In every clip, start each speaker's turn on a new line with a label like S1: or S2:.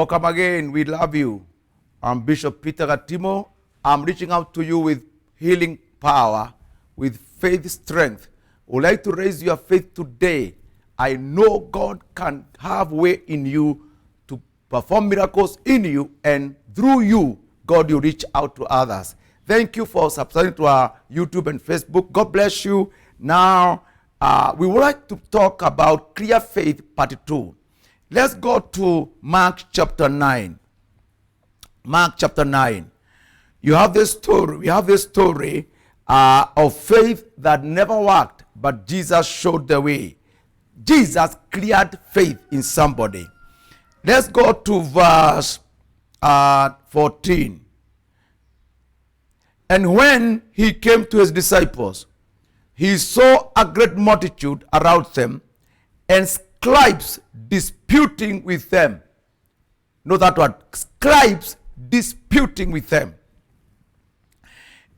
S1: Welcome again. We love you. I'm Bishop Peter Gatimo. I'm reaching out to you with healing power, with faith strength. I would like to raise your faith today. I know God can have way in you to perform miracles in you, and through you, God will reach out to others. Thank you for subscribing to our YouTube and Facebook. God bless you. Now, we would like to talk about clear faith part 2. Let's go to Mark chapter 9. Mark chapter 9. You have this story. We have this story of faith that never worked, but Jesus showed the way. Jesus cleared faith in somebody. Let's go to verse 14. And when he came to his disciples, he saw a great multitude around them, and scribes disputing with them. Know that word, scribes disputing with them.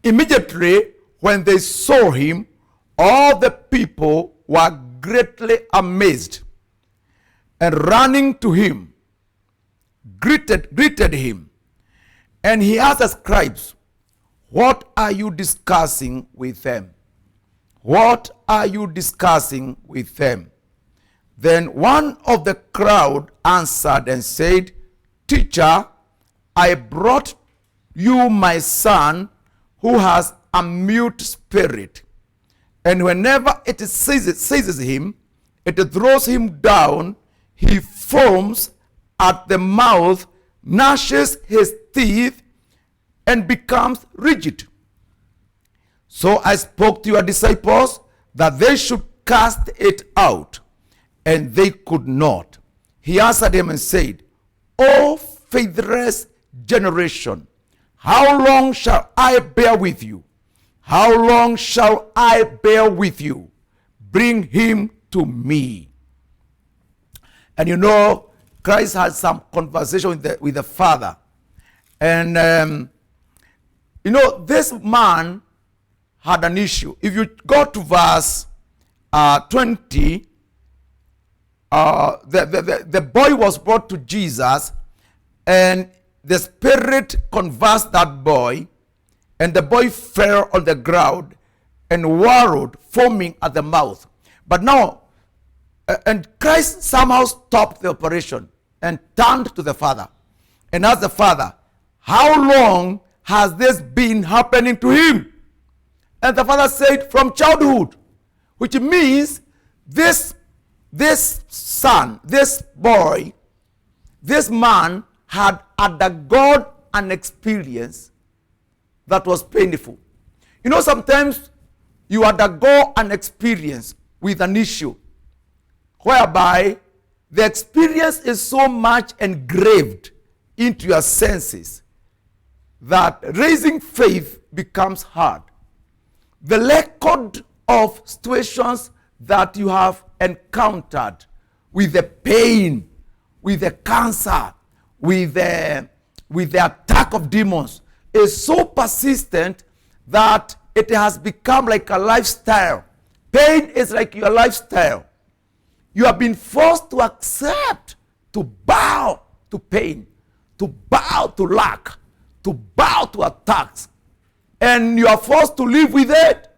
S1: Immediately, when they saw him, all the people were greatly amazed, and running to him, greeted him. And he asked the scribes, "What are you discussing with them?" What are you discussing with them? Then one of the crowd answered and said, "Teacher, I brought you my son who has a mute spirit. And whenever it seizes him, it throws him down. He foams at the mouth, gnashes his teeth, and becomes rigid. So I spoke to your disciples that they should cast it out, and they could not." He answered him and said, "O faithless generation, how long shall I bear with you? How long shall I bear with you? Bring him to me." And you know, Christ had some conversation with the Father. And you know, this man had an issue. If you go to verse 20, the boy was brought to Jesus, and the spirit convulsed that boy, and the boy fell on the ground and wallowed, foaming at the mouth. But now, and Christ somehow stopped the operation and turned to the Father and asked the Father, "How long has this been happening to him?" And the Father said, "From childhood," which means this son, this boy, this man had undergone an experience that was painful. You know, sometimes you undergo an experience with an issue whereby the experience is so much engraved into your senses that raising faith becomes hard. The record of situations that you have encountered with the pain, with the cancer, with the attack of demons is so persistent that it has become like a lifestyle. Pain is like your lifestyle. You have been forced to accept, to bow to pain, to bow to lack, to bow to attacks. And you are forced to live with it.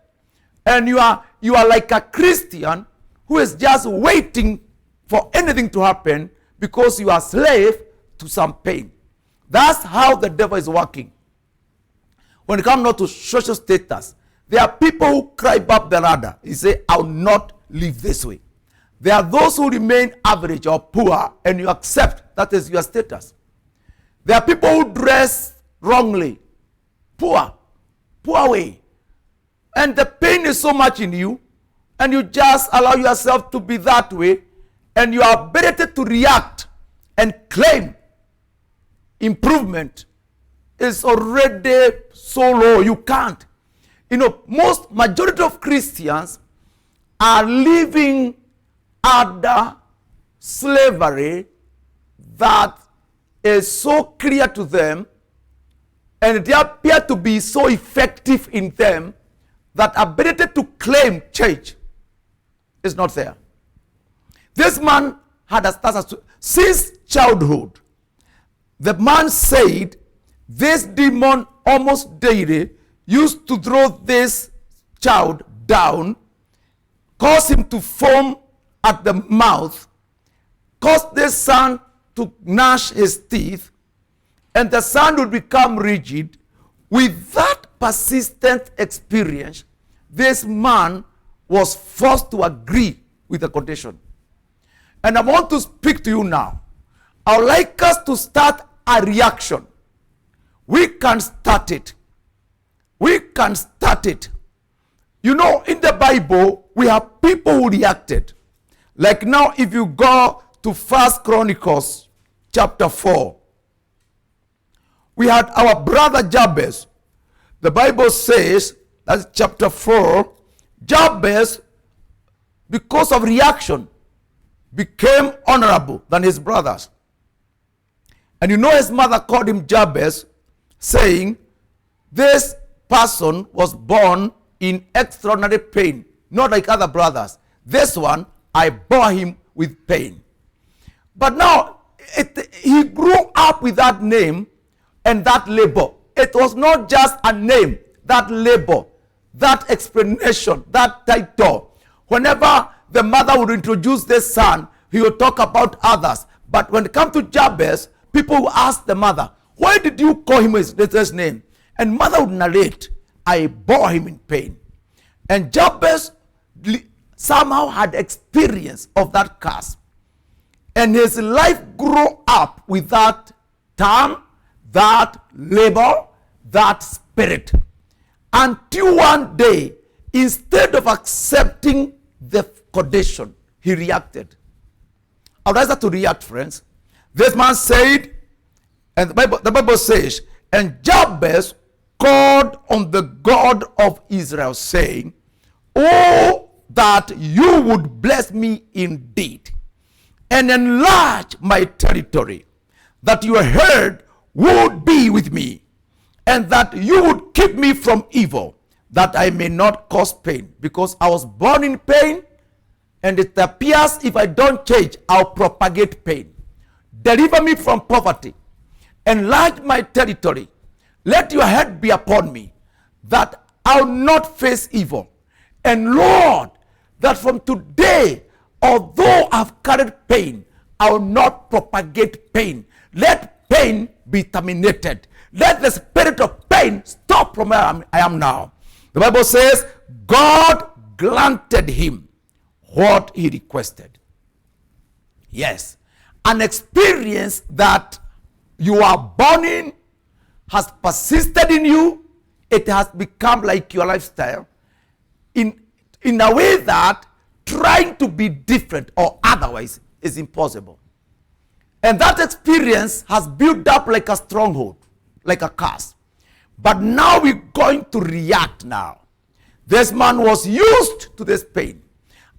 S1: And you are like a Christian who is just waiting for anything to happen because you are slave to some pain. That's how the devil is working. When it comes not to social status, there are people who climb up the ladder. He say, "I will not live this way." There are those who remain average or poor, and you accept that is your status. There are people who dress wrongly, poor way. And the pain is so much in you, and you just allow yourself to be that way, and your ability to react and claim improvement is already so low. You can't. You know, majority of Christians are living under slavery that is so clear to them, and they appear to be so effective in them that ability to claim change is not there. This man had a status since childhood. the man said this demon almost daily used to throw this child down, cause him to foam at the mouth, cause this son to gnash his teeth, and the son would become rigid. With that persistent experience, this man was forced to agree with the condition. And I want to speak to you now. I would like us to start a reaction. We can start it. We can start it. You know, in the Bible, we have people who reacted. Like now, if you go to 1 Chronicles chapter 4, we had our brother Jabez. The Bible says, that's chapter 4, Jabez, because of reaction, became honorable than his brothers. And you know his mother called him Jabez, saying, this person was born in extraordinary pain, not like other brothers. This one, I bore him with pain. But now, he grew up with that name and that labor. It was not just a name, that labor, that explanation, that title. Whenever the mother would introduce this son, he would talk about others. But when it comes to Jabez, people would ask the mother, why did you call him his name? And mother would narrate, I bore him in pain. And Jabez somehow had experience of that curse. And his life grew up with that term, that labor, that spirit. Until one day, instead of accepting the condition, he reacted. I would like that to react, friends. This man said, and the Bible says, and Jabez called on the God of Israel, saying, oh, that you would bless me indeed, and enlarge my territory, that your hand would be with me, and that you would keep me from evil, that I may not cause pain, because I was born in pain, and it appears if I don't change, I'll propagate pain. Deliver me from poverty, enlarge my territory, let your hand be upon me, that I'll not face evil. And Lord, that from today, although I've carried pain, I will not propagate pain. Let pain be terminated. Let the spirit of pain stop from where I am now. The Bible says, God granted him what he requested. Yes, an experience that you are born in has persisted in you. It has become like your lifestyle in a way that trying to be different or otherwise is impossible. And that experience has built up like a stronghold, like a curse. But now we're going to react now. This man was used to this pain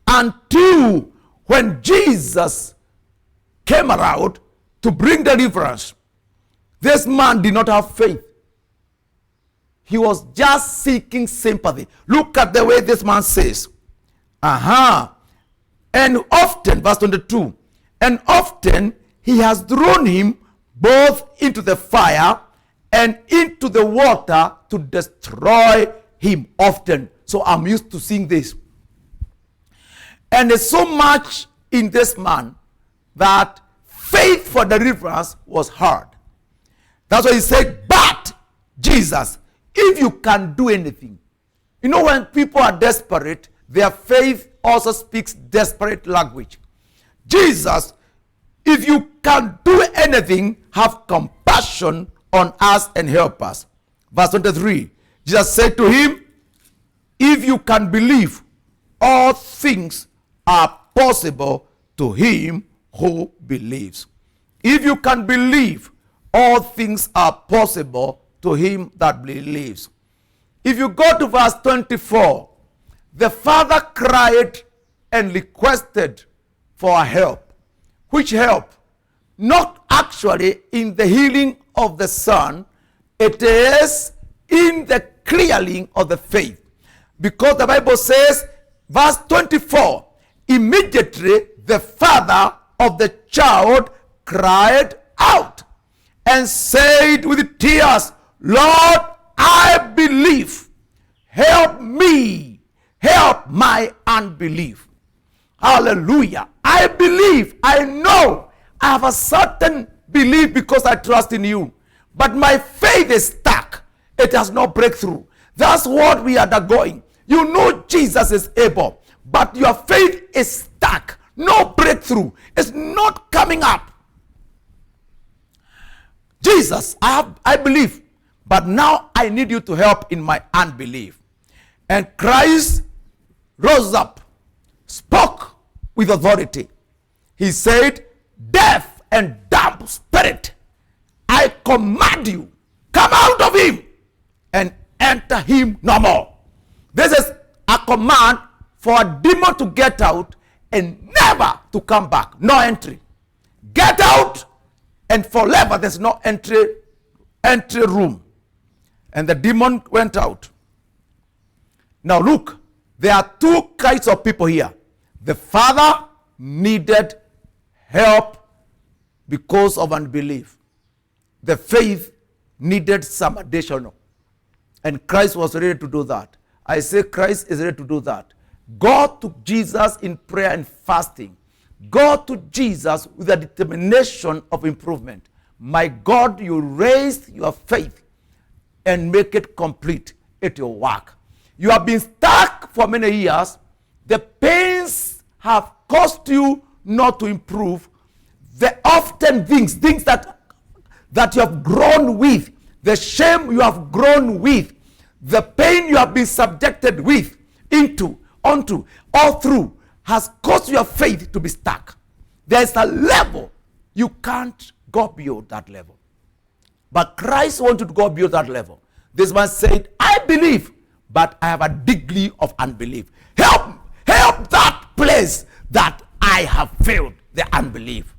S1: until when Jesus came around to bring deliverance. This man did not have faith. He was just seeking sympathy. Look at the way this man says. And often, verse 22, and often he has thrown him both into the fire and into the water to destroy him often. So I'm used to seeing this. And there's so much in this man that faith for deliverance was hard. That's why he said, but Jesus, if you can do anything. You know, when people are desperate, their faith also speaks desperate language. Jesus, if you can do anything, have compassion on us and help us. Verse 23, Jesus said to him, if you can believe, all things are possible to him who believes. If you can believe, all things are possible to him that believes. If you go to verse 24, the father cried and requested for help. Which help? Not actually in the healing of the son, it is in the clearing of the faith. Because the Bible says, verse 24, immediately the father of the child cried out. and said with tears, Lord, I believe. Help me. Help my unbelief. Hallelujah. I believe. I know. I have a certain belief because I trust in you. But my faith is stuck. It has no breakthrough. That's what we are undergoing. You know Jesus is able, but your faith is stuck. No breakthrough. It's not coming up. Jesus, I believe, but now I need you to help in my unbelief. And Christ rose up, spoke with authority. He said, deaf and dumb spirit, I command you, come out of him and enter him no more. This is a command for a demon to get out and never to come back. No entry. Get out, and forever there's no entry room. And the demon went out. Now look, there are two kinds of people here. The father needed help because of unbelief. The faith needed some additional. And Christ was ready to do that. I say Christ is ready to do that. Go to Jesus in prayer and fasting. Go to Jesus with a determination of improvement. My God, you raised your faith and make it complete. It will work. You have been stuck for many years. The pains have caused you not to improve. The often things that you have grown with, the shame you have grown with, the pain you have been subjected with, onto, all through, has caused your faith to be stuck. There is a level you can't go beyond that level. But Christ wanted to go beyond that level. This man said, I believe, but I have a degree of unbelief. Help that place that I have failed, the unbelief.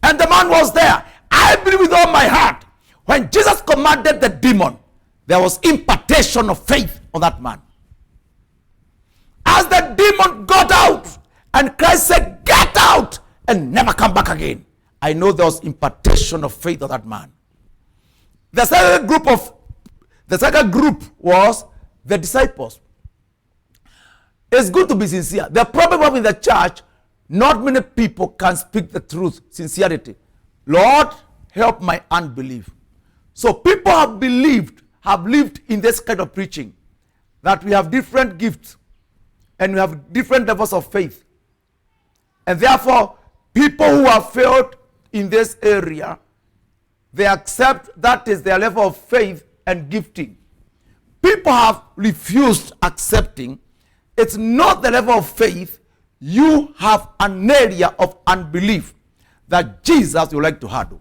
S1: And the man was there. I believe with all my heart. When Jesus commanded the demon, there was impartation of faith on that man. As the demon got out, and Christ said, get out, and never come back again. I know there was impartation of faith on that man. The second group was the disciples. It's good to be sincere. The problem in the church, not many people can speak the truth, sincerity. Lord, help my unbelief. So people have lived in this kind of preaching, that we have different gifts and we have different levels of faith. And therefore, people who have failed in this area, they accept that is their level of faith and gifting. People have refused accepting it's not the level of faith. You have an area of unbelief that Jesus would like to handle.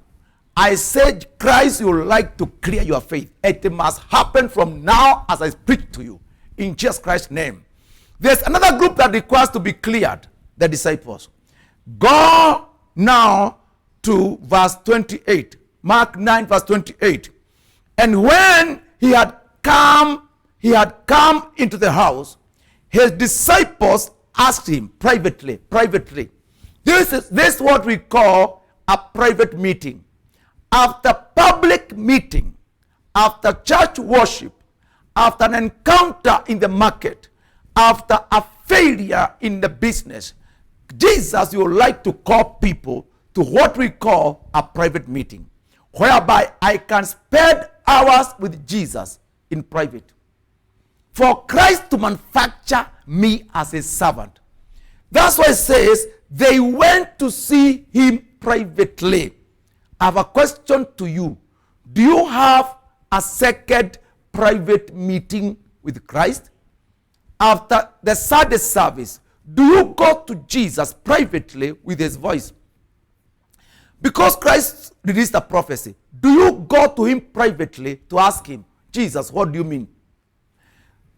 S1: I said Christ would like to clear your faith. It must happen from now as I speak to you. In Jesus Christ's name. There's another group that requires to be cleared. The disciples. Go now to verse 28. Mark 9 verse 28. And when he had come into the house, his disciples asked him privately. This is what we call a private meeting. After public meeting, after church worship, after an encounter in the market, after a failure in the business, Jesus would like to call people to what we call a private meeting, whereby I can spend hours with Jesus in private. For Christ to manufacture me as a servant. That's why it says they went to see him privately. I have a question to you. Do you have a second private meeting with Christ? After the Sunday service, do you go to Jesus privately with his voice? Because Christ released a prophecy, do you go to him privately to ask him, Jesus, what do you mean?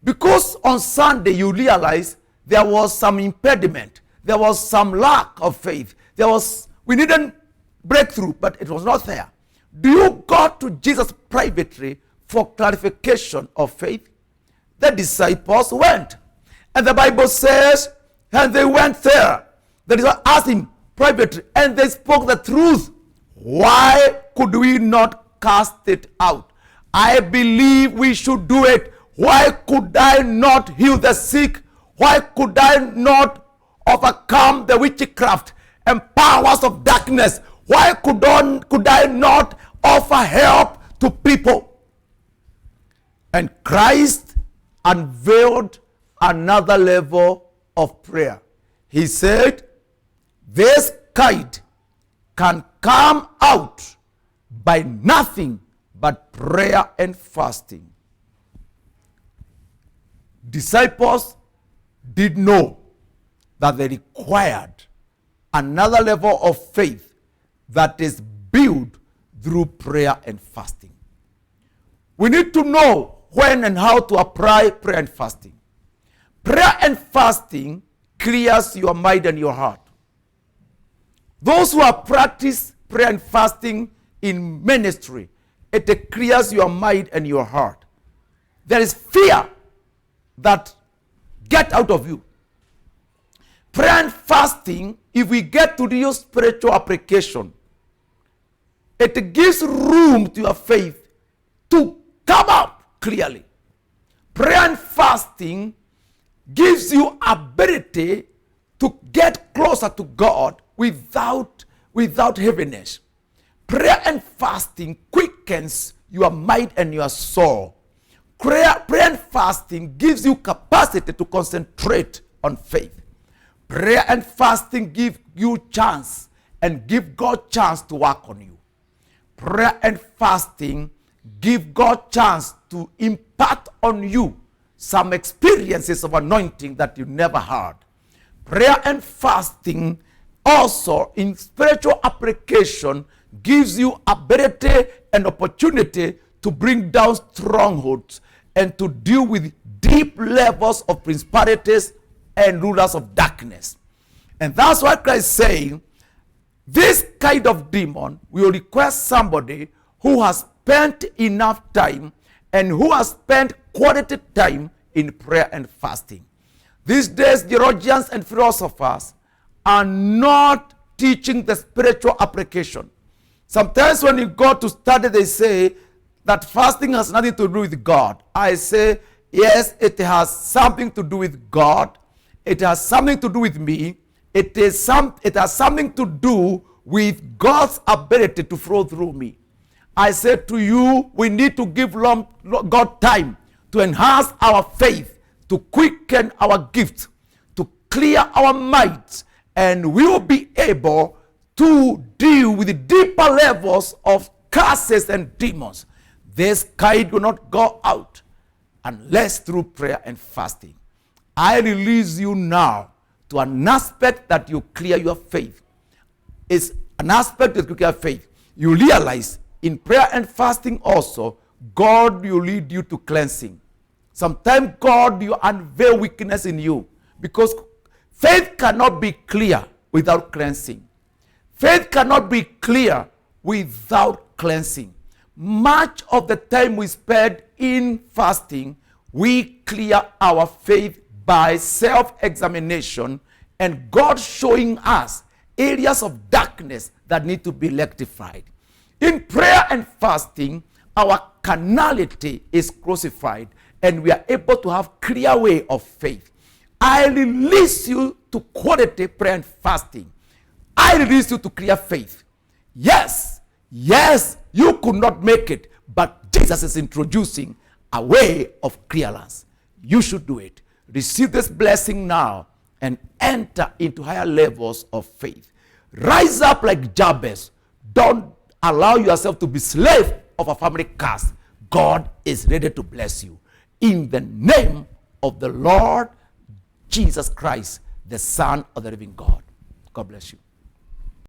S1: Because on Sunday you realize there was some impediment. There was some lack of faith. We needed breakthrough, but it was not there. Do you go to Jesus privately for clarification of faith? The disciples went. And the Bible says, and they went there. The disciples asked him privately, and they spoke the truth. Why could we not cast it out? I believe we should do it. Why could I not heal the sick? Why could I not overcome the witchcraft and powers of darkness? Why could I not offer help to people? And Christ unveiled another level of prayer. He said, this kind can come out by nothing but prayer and fasting. Disciples did know that they required another level of faith that is built through prayer and fasting. We need to know when and how to apply prayer and fasting. Prayer and fasting clears your mind and your heart. Those who have practiced prayer and fasting in ministry, it clears your mind and your heart. There is fear that get out of you. Prayer and fasting, if we get to the spiritual application, it gives room to your faith to come up clearly. Prayer and fasting gives you ability to get closer to God without heaviness. Prayer and fasting quickens your mind and your soul. Prayer and fasting gives you capacity to concentrate on faith. Prayer and fasting give you chance and give God chance to work on you. Prayer and fasting give God chance to impart on you some experiences of anointing that you never had. Prayer and fasting also in spiritual application gives you ability and opportunity to bring down strongholds and to deal with deep levels of principalities and rulers of darkness. And that's why Christ is saying, this kind of demon will require somebody who has spent enough time and who has spent quality time in prayer and fasting. These days, theologians and philosophers are not teaching the spiritual application. Sometimes when you go to study, they say that fasting has nothing to do with God. I say, yes, it has something to do with God. It has something to do with me. It has something to do with God's ability to flow through me. I say to you, we need to give God time to enhance our faith, to quicken our gifts, to clear our minds, and we will be able to deal with the deeper levels of curses and demons. This kind will not go out unless through prayer and fasting. I release you now to an aspect that you clear your faith. It's an aspect that you clear faith. You realize in prayer and fasting also, God will lead you to cleansing. Sometimes God will unveil weakness in you because faith cannot be clear without cleansing. Faith cannot be clear without cleansing. Much of the time we spend in fasting, we clear our faith by self-examination and God showing us areas of darkness that need to be rectified. In prayer and fasting, our carnality is crucified and we are able to have clear way of faith. I release you to quality prayer and fasting. I release you to clear faith. Yes, you could not make it, but Jesus is introducing a way of clearance. You should do it. Receive this blessing now and enter into higher levels of faith. Rise up like Jabez. Don't allow yourself to be slave of a family curse. God is ready to bless you. In the name of the Lord Jesus Christ, the Son of the living God. God bless you.